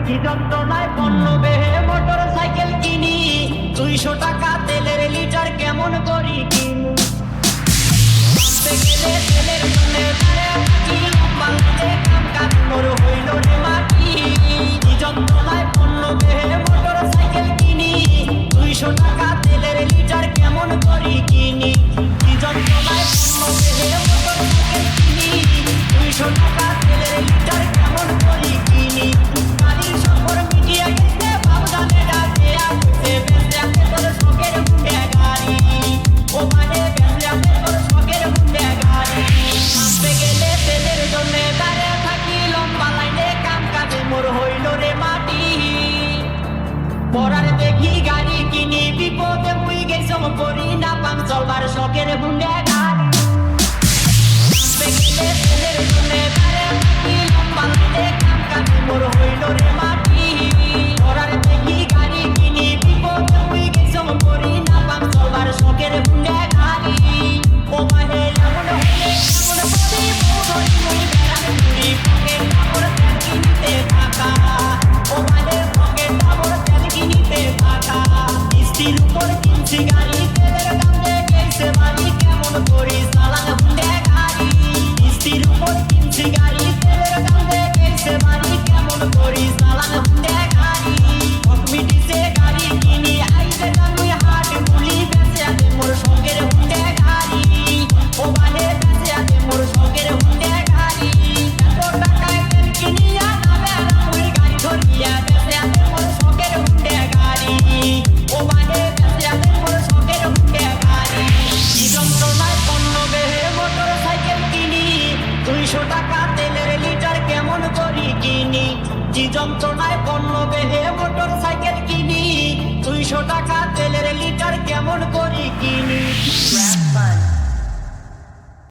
কি যন্ত্রণায় পণ্য বেহে মোটর সাইকেল কিনি, 200 টাকা তেলের লিটার কেমন করি কিনি। গেলে তেলের জন্য দাঁড়ে থাকি, লম্বা লাইনে কাম কাজ মোর হইল রে মাটি। কি যন্ত্রণায় পণ্য বেহে মোটর সাইকেল কিনি, 200 টাকা তেলের লিটার কেমন করি কিনি। কি যন্ত্রণায় পণ্য বেহে মোটর সাইকেল কিনি, 200 টাকা তেলের লিটার কেমন করি কিনি। গাড়ির সফর মিটিয়ে গেছে বাবুদানে ডাকে আসছে, বেঁচে আছে তোর শখের হুন্ডে গাড়ি। ও মানে বেঁচে আছে তোর শখের হুন্ডে গাড়ি। আসতে গেলে তেলের জন্য দাঁড়িয়ে থাকি, লম্বা লাইনে কাম কাজে মোর হইল রে মাটি। পরার দেখি গাড়ি কিনি, বিপদে মুই গেছো করি না পাম চলবার শখের হুন্ডে গাড়ি। আসতে গেলে তেলের জন্য দাঁড়িয়ে থাকি, লম্বা লাইনে কাম কাজে মোর হইল রে মাটি। পরার দেখি গাড়ি কিনি, বিপদে মুই গেছো করি না পাম চলবার শখের হুন্ডে গাড়ি। ও মানে এমন হলে এমন প্রতি বউধরি মুই বেড়াতে ঘুরি, পকেট কাপড় তেল কিনিতে টাকা। ও মানে পকেট কাপড় তেল কিনিতে টাকা। কিস্তির উপর কিনছি গাড়ি, তেলের দাম গেছে বাড়ি, কেমন করি চালান হুন্ডে গাড়ি। কিস্তির উপর কিনছি গাড়ি, তেলের দাম গেছে বাড়ি, কেমন করি চালান হুন্ডে গাড়ি। মিটিছে গাড়ি কিনি, আইছে মুই হাট গুলি, বেঁচে আছে মোর শখের হুন্ডে গাড়ি। ও মানে বেঁচে আছে মোর শখের হুন্ডে গাড়ি। এত টাকায় তেল কিনিয়া নামে মুই গাড়ি ধরিয়া, বেঁচে আছে মোর শখের হুন্ডে গাড়ি। ও মানে বেঁচে আছে মোর শখের হুন্ডে গাড়ি। কি যন্ত্রণায় পণ্য বেহে মোটর সাইকেল কিনি, 200 টাকা তেলের লিটার কেমন করি কিনি। কি যন্ত্রণায় পণ্য বেহে মোটর সাইকেল কিনি, 200 টাকা তেলের